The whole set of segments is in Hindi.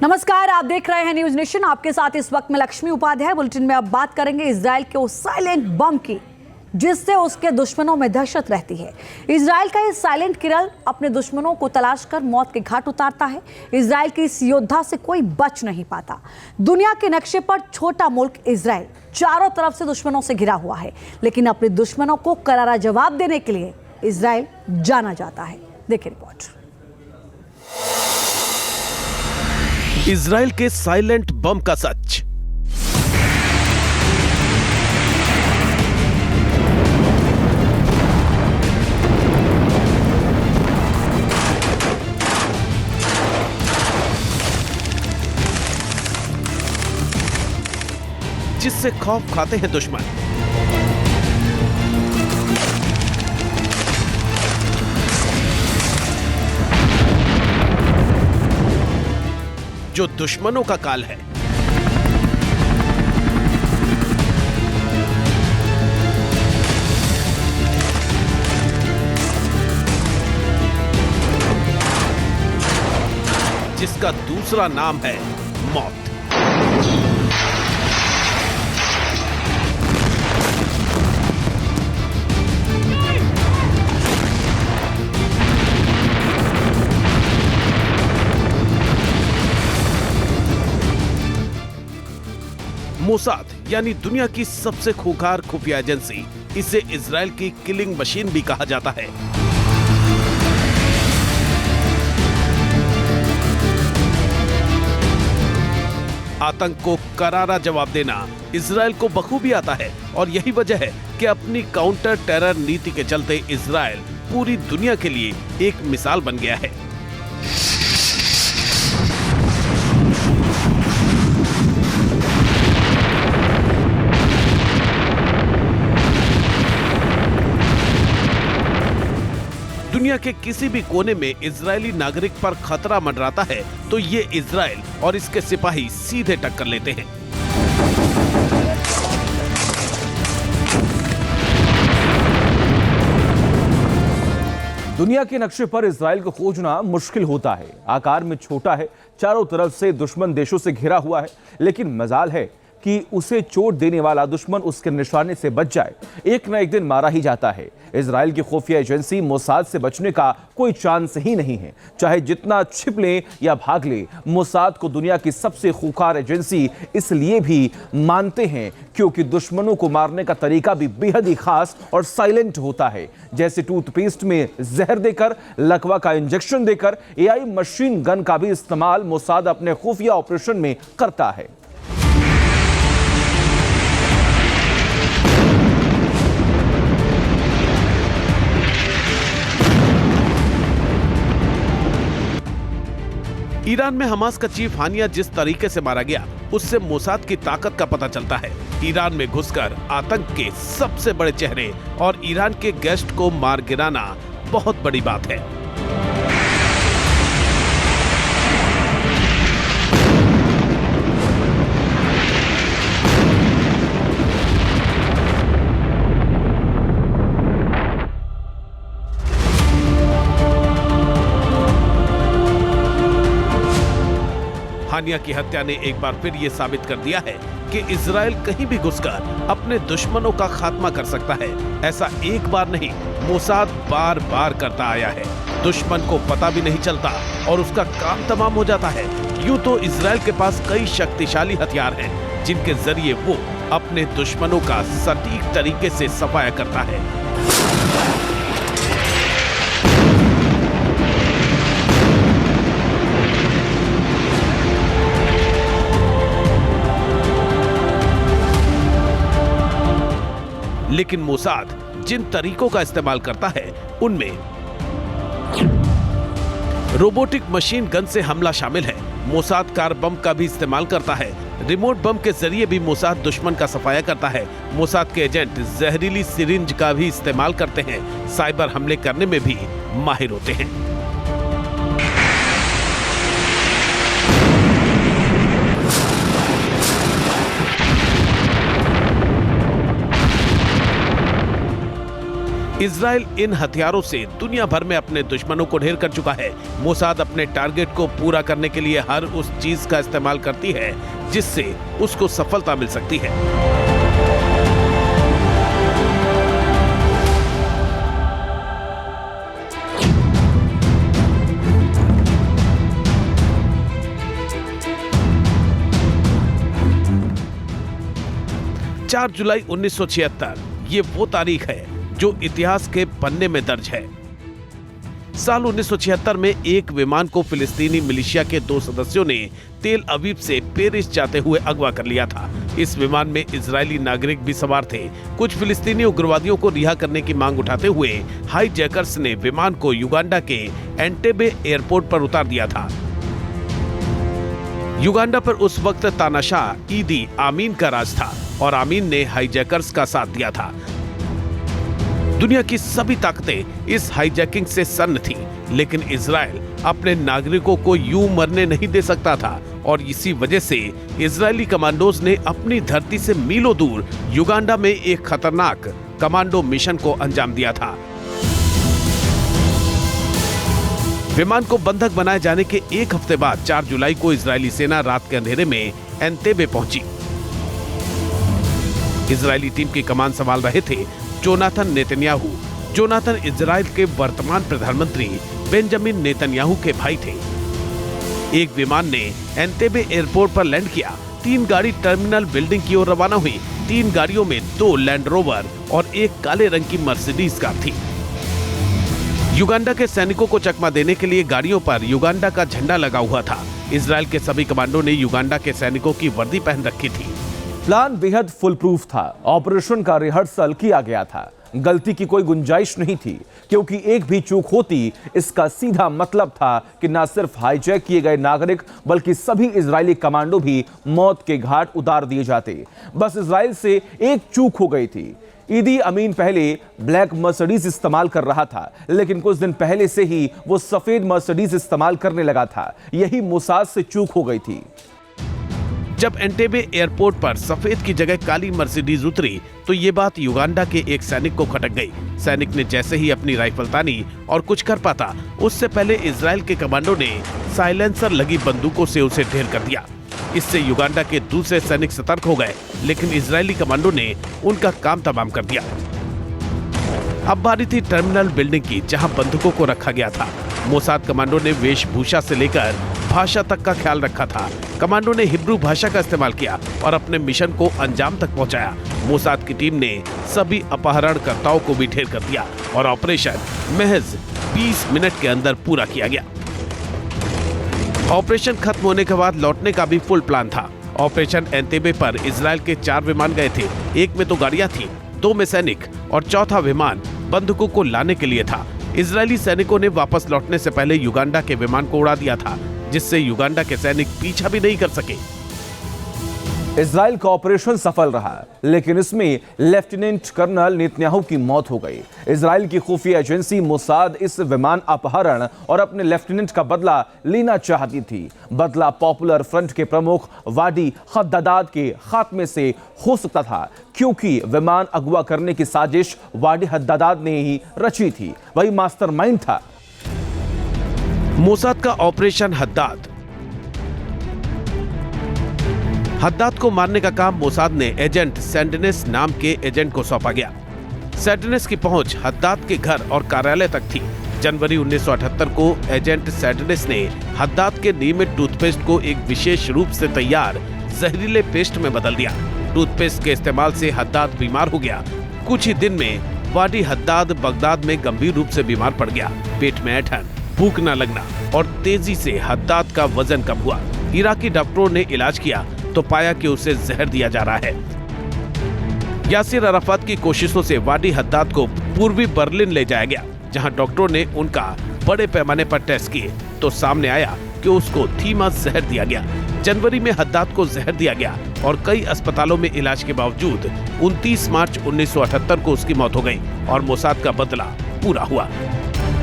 नमस्कार, आप देख रहे हैं न्यूज नेशन। आपके साथ इस वक्त में लक्ष्मी उपाध्याय। बुलेटिन में अब बात करेंगे इजराइल के उस साइलेंट बम की जिससे उसके दुश्मनों में दहशत रहती है। इजराइल का ये साइलेंट किरल अपने दुश्मनों को तलाश कर मौत के घाट उतारता है। इजराइल के इस योद्धा से कोई बच नहीं पाता। दुनिया के नक्शे पर छोटा मुल्क इजराइल चारों तरफ से दुश्मनों से घिरा हुआ है, लेकिन अपने दुश्मनों को करारा जवाब देने के लिए इजराइल जाना जाता है। देखिए रिपोर्ट। इजराइल के साइलेंट बम का सच। जिससे खौफ खाते हैं दुश्मन। जो दुश्मनों का काल है। जिसका दूसरा नाम है मौत। मोसाद यानी दुनिया की सबसे खूंखार खुफिया एजेंसी, इसे इजराइल की किलिंग मशीन भी कहा जाता है। आतंक को करारा जवाब देना इजराइल को बखूबी आता है और यही वजह है कि अपनी काउंटर टेरर नीति के चलते इजराइल पूरी दुनिया के लिए एक मिसाल बन गया है। दुनिया के किसी भी कोने में इजरायली नागरिक पर खतरा मंडराता है तो ये इजराइल और इसके सिपाही सीधे टक्कर लेते हैं। दुनिया के नक्शे पर इजराइल को खोजना मुश्किल होता है। आकार में छोटा है, चारों तरफ से दुश्मन देशों से घिरा हुआ है, लेकिन मजाल है कि उसे चोट देने वाला दुश्मन उसके निशाने से बच जाए। एक न एक दिन मारा ही जाता है। इजराइल की खुफिया एजेंसी मोसाद से बचने का कोई चांस ही नहीं है। चाहे जितना छिप लें या भाग लें, मोसाद को दुनिया की सबसे खूंखार एजेंसी इसलिए भी मानते हैं क्योंकि दुश्मनों को मारने का तरीका भी बेहद ही खास और साइलेंट होता है। जैसे टूथपेस्ट में जहर देकर, लकवा का इंजेक्शन देकर, एआई मशीन गन का भी इस्तेमाल मोसाद अपने खुफिया ऑपरेशन में करता है। ईरान में हमास का चीफ हानिया जिस तरीके से मारा गया, उससे मोसाद की ताकत का पता चलता है। ईरान में घुसकर आतंक के सबसे बड़े चेहरे और ईरान के गेस्ट को मार गिराना बहुत बड़ी बात है। हानिया की हत्या ने एक बार फिर ये साबित कर दिया है कि इजराइल कहीं भी घुसकर अपने दुश्मनों का खात्मा कर सकता है। ऐसा एक बार नहीं, मोसाद बार बार करता आया है। दुश्मन को पता भी नहीं चलता और उसका काम तमाम हो जाता है। यूं तो इजराइल के पास कई शक्तिशाली हथियार हैं, जिनके जरिए वो अपने दुश्मनों का सटीक तरीके से सफाया करता है। लेकिन मोसाद जिन तरीकों का इस्तेमाल करता है, उनमें रोबोटिक मशीन गन से हमला शामिल है। मोसाद कार बम का भी इस्तेमाल करता है। रिमोट बम के जरिए भी मोसाद दुश्मन का सफाया करता है। मोसाद के एजेंट जहरीली सिरिंज का भी इस्तेमाल करते हैं। साइबर हमले करने में भी माहिर होते हैं। इजराइल इन हथियारों से दुनिया भर में अपने दुश्मनों को ढेर कर चुका है। मोसाद अपने टारगेट को पूरा करने के लिए हर उस चीज का इस्तेमाल करती है जिससे उसको सफलता मिल सकती है। 4 जुलाई 1976 ये वो तारीख है जो इतिहास के पन्ने में दर्ज है। साल 1976 में एक विमान को फिलिस्तीनी मिलिशिया के 2 सदस्यों ने तेल अवीव से पेरिस जाते हुए अगवा कर लिया था। इस विमान में इजरायली नागरिक भी सवार थे। कुछ फिलिस्तीनी उग्रवादियों को रिहा करने की मांग उठाते हुए हाईजैकर्स ने विमान को युगांडा के एंटेबे एयरपोर्ट पर उतार दिया था। युगांडा पर उस वक्त तानाशाह ईदी आमीन का राज था और आमीन ने हाईजैकर्स का साथ दिया था। दुनिया की सभी ताकतें इस हाईजैकिंग से सन्न थी, लेकिन इजराइल अपने नागरिकों को यूं मरने नहीं दे सकता था और इसी वजह से इजरायली कमांडोज ने अपनी धरती से मीलों दूर युगांडा में एक खतरनाक कमांडो मिशन को अंजाम दिया था। विमान को बंधक बनाए जाने के एक हफ्ते बाद 4 जुलाई को इजरायली सेना रात के अंधेरे में एंतेबे पहुंची। इजरायली टीम की कमान संभाल रहे थे जोनाथन नेतन्याहू। जोनाथन इजराइल के वर्तमान प्रधानमंत्री बेंजामिन नेतन्याहू के भाई थे। एक विमान ने एंतेबे एयरपोर्ट पर लैंड किया। 3 गाड़ी टर्मिनल बिल्डिंग की ओर रवाना हुई। 3 गाड़ियों में 2 लैंड रोवर और एक काले रंग की मर्सिडीज कार थी। युगांडा के सैनिकों को चकमा देने के लिए गाड़ियों पर युगांडा का झंडा लगा हुआ था। इजराइल के सभी कमांडो ने युगांडा के सैनिकों की वर्दी पहन रखी थी। प्लान बेहद फुल प्रूफ था। ऑपरेशन का रिहर्सल किया गया था। गलती की कोई गुंजाइश नहीं थी, क्योंकि एक भी चूक होती इसका सीधा मतलब था कि न सिर्फ हाईजैक किए गए नागरिक बल्कि सभी इजरायली कमांडो भी मौत के घाट उतार दिए जाते। बस इजराइल से एक चूक हो गई थी। ईदी अमीन पहले ब्लैक मर्सिडीज इस्तेमाल कर रहा था, लेकिन कुछ दिन पहले से ही वो सफेद मर्सिडीज इस्तेमाल करने लगा था। यही मोसाद से चूक हो गई थी। जब एंटेबे एयरपोर्ट पर सफेद की जगह काली मर्सिडीज उतरी तो ये बात युगांडा के एक सैनिक को खटक गई। सैनिक ने जैसे ही अपनी राइफल तानी और कुछ कर पाता, उससे पहले इजराइल के कमांडो ने साइलेंसर लगी बंदूकों से उसे ढेर कर दिया। इससे युगांडा के दूसरे सैनिक सतर्क हो गए, लेकिन इजरायली कमांडो ने उनका काम तमाम कर दिया। अब बारी थी टर्मिनल बिल्डिंग की, जहां बंदूकों को रखा गया था। मोसाद कमांडो ने वेशभूषा से लेकर भाषा तक का ख्याल रखा था। कमांडो ने हिब्रू भाषा का इस्तेमाल किया और अपने मिशन को अंजाम तक पहुंचाया। मोसाद की टीम ने सभी अपहरणकर्ताओं को भी ढेर कर दिया और ऑपरेशन महज 20 मिनट के अंदर पूरा किया गया। ऑपरेशन खत्म होने के बाद लौटने का भी फुल प्लान था। ऑपरेशन एंतेबे पर इजराइल के 4 विमान गए थे। एक में तो गाड़ियां थी, 2 में सैनिक और चौथा विमान बंदूकों को लाने के लिए था। इजरायली सैनिकों ने वापस लौटने से पहले युगांडा के विमान को उड़ा दिया था, जिससे युगांडा के सैनिक पीछा भी नहीं कर सके। इजराइल का ऑपरेशन सफल रहा, लेकिन इसमें लेफ्टिनेंट कर्नल नेतन्याहू की मौत हो गई। इजराइल की खुफिया एजेंसी मोसाद इस विमान अपहरण और अपने लेफ्टिनेंट का बदला लेना चाहती थी। बदला पॉपुलर फ्रंट के प्रमुख वाडी हद्दाद के खात्मे से हो सकता था, क्योंकि विमान अगवा करने की साजिश वाडी हद्दाद ने ही रची थी। वही मास्टरमाइंड था। मोसाद का ऑपरेशन हद्दाद को मारने का काम मोसाद ने एजेंट सैंडनेस नाम के एजेंट को सौंपा गया। सैंडनेस की पहुंच हद्दाद के घर और कार्यालय तक थी। जनवरी 1978 को एजेंट सैंडनेस ने हद्दाद के नियमित टूथपेस्ट को एक विशेष रूप से तैयार जहरीले पेस्ट में बदल दिया। टूथपेस्ट के इस्तेमाल से हद्दाद बीमार हो गया। कुछ ही दिन में वाडी हद्दाद बगदाद में गंभीर रूप से बीमार पड़ गया। पेट में ऐंठन, भूख न लगना और तेजी से हद्दाद का वजन कम हुआ। इराकी डॉक्टरों ने इलाज किया तो पाया कि उसे जहर दिया जा रहा है। यासिर अराफात की कोशिशों से वाडी हद्दाद को पूर्वी बर्लिन ले जाया गया, जहां डॉक्टरों ने उनका बड़े पैमाने पर टेस्ट किए तो सामने आया कि उसको धीमा जहर दिया गया। जनवरी में हद्दाद को जहर दिया गया और कई अस्पतालों में इलाज के बावजूद 29 मार्च 1978 को उसकी मौत हो गई और मोसाद का बदला पूरा हुआ।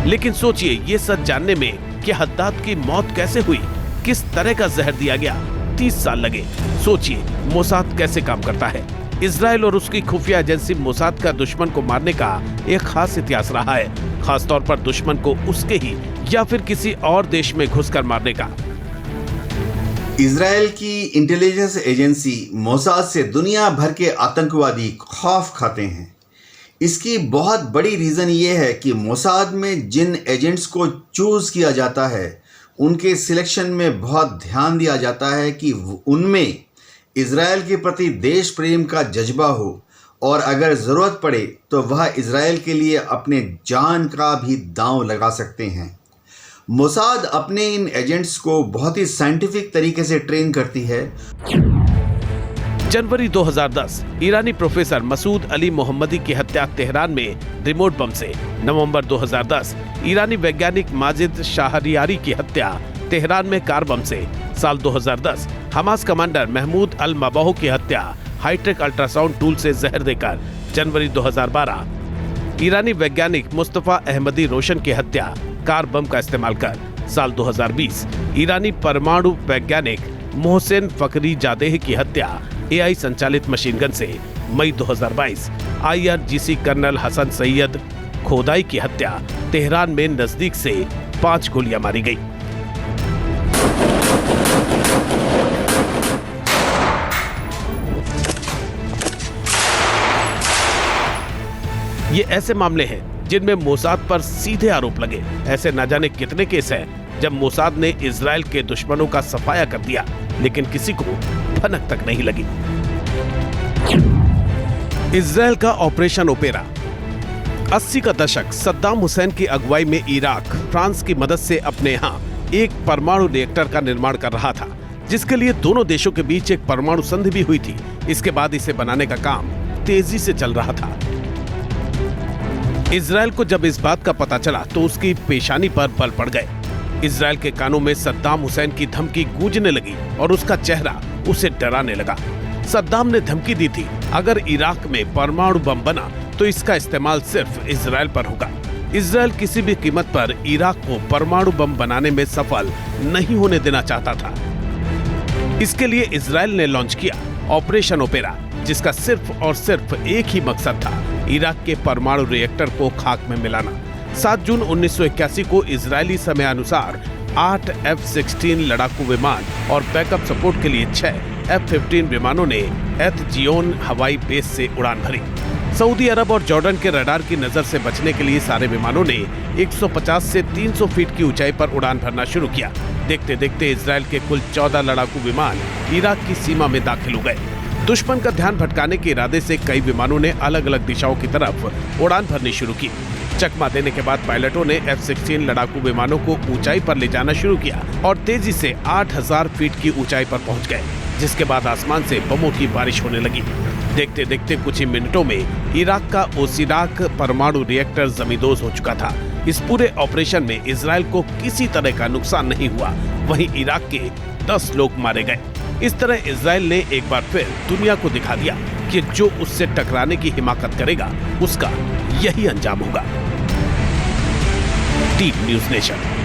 लेकिन सोचिए, ये सच जानने में कि हद्दाद की मौत कैसे हुई, किस तरह का जहर दिया गया, 30 साल लगे। सोचिए मोसाद कैसे काम करता है। इजराइल और उसकी खुफिया एजेंसी मोसाद का दुश्मन को मारने का एक खास इतिहास रहा है, खासतौर पर दुश्मन को उसके ही या फिर किसी और देश में घुसकर मारने का। इजराइल की इंटेलिजेंस एजेंसी मोसाद से दुनिया भर के आतंकवादी खौफ खाते हैं। इसकी बहुत बड़ी रीज़न ये है कि मोसाद में जिन एजेंट्स को चूज़ किया जाता है उनके सिलेक्शन में बहुत ध्यान दिया जाता है कि उनमें इजराइल के प्रति देश प्रेम का जज्बा हो और अगर ज़रूरत पड़े तो वह इजराइल के लिए अपने जान का भी दांव लगा सकते हैं। मोसाद अपने इन एजेंट्स को बहुत ही साइंटिफिक तरीके से ट्रेन करती है। जनवरी 2010 ईरानी प्रोफेसर मसूद अली मोहम्मदी की हत्या तेहरान में रिमोट बम से। नवंबर 2010 ईरानी वैज्ञानिक माजिद शाहरियारी की हत्या तेहरान में कार बम से। साल 2010 हमास कमांडर महमूद अल मबाहो की हत्या हाईटेक अल्ट्रासाउंड टूल से जहर देकर। जनवरी 2012 ईरानी वैज्ञानिक मुस्तफा अहमदी रोशन की हत्या कार बम का इस्तेमाल कर। साल 2020 ईरानी परमाणु वैज्ञानिक मोहसिन फकरी जादेह की हत्या एआई संचालित मशीन गन से। मई 2022 IRGC कर्नल हसन सैयद खोदाई की हत्या तेहरान में नजदीक से 5 गोलियां मारी गई। ये ऐसे मामले हैं जिनमें मोसाद पर सीधे आरोप लगे। ऐसे न जाने कितने केस हैं जब मोसाद ने इजराइल के दुश्मनों का सफाया कर दिया, लेकिन किसी को भनक तक नहीं लगी। इजराइल का ऑपरेशन ओपेरा। 80 का दशक सद्दाम हुसैन की अगुवाई में इराक फ्रांस की मदद से अपने यहाँ एक परमाणु रिएक्टर का निर्माण कर रहा था, जिसके लिए दोनों देशों के बीच एक परमाणु संधि भी हुई थी। इसके बाद इसे बनाने का काम तेजी से चल रहा था। इजराइल को जब इस बात का पता चला तो उसकी पेशानी पर बल पड़ गए। इजराइल के कानों में सद्दाम हुसैन की धमकी गूंजने लगी और उसका चेहरा उसे डराने लगा। सद्दाम ने धमकी दी थी, अगर इराक में परमाणु बम बना तो इसका इस्तेमाल सिर्फ इजराइल पर होगा। इजराइल किसी भी कीमत पर इराक को परमाणु बम बनाने में सफल नहीं होने देना चाहता था। इसके लिए इजराइल ने लॉन्च किया ऑपरेशन ओपेरा, जिसका सिर्फ और सिर्फ एक ही मकसद था, इराक के परमाणु रिएक्टर को खाक में मिलाना। 7 जून 1981 को इजरायली समय अनुसार 8 F-16 लड़ाकू विमान और बैकअप सपोर्ट के लिए 6 F-15 विमानों ने एथ-जियोन हवाई बेस से उड़ान भरी। सऊदी अरब और जॉर्डन के रडार की नजर से बचने के लिए सारे विमानों ने 150 से 300 फीट की ऊंचाई पर उड़ान भरना शुरू किया। देखते देखते इजराइल के कुल 14 लड़ाकू विमान इराक की सीमा में दाखिल हो गए। दुश्मन का ध्यान भटकाने के इरादे से कई विमानों ने अलग अलग दिशाओं की तरफ उड़ान भरनी शुरू की। चकमा देने के बाद पायलटों ने F-16 लड़ाकू विमानों को ऊंचाई पर ले जाना शुरू किया और तेजी से 8000 फीट की ऊंचाई पर पहुंच गए, जिसके बाद आसमान से बमों की बारिश होने लगी। देखते देखते कुछ ही मिनटों में इराक का ओसिराक परमाणु रिएक्टर जमींदोज हो चुका था। इस पूरे ऑपरेशन में इजराइल को किसी तरह का नुकसान नहीं हुआ, वहीं इराक के 10 लोग मारे गए। इस तरह इजराइल ने एक बार फिर दुनिया को दिखा दिया कि जो उससे टकराने की हिमाकत करेगा उसका यही अंजाम होगा। Team news nation.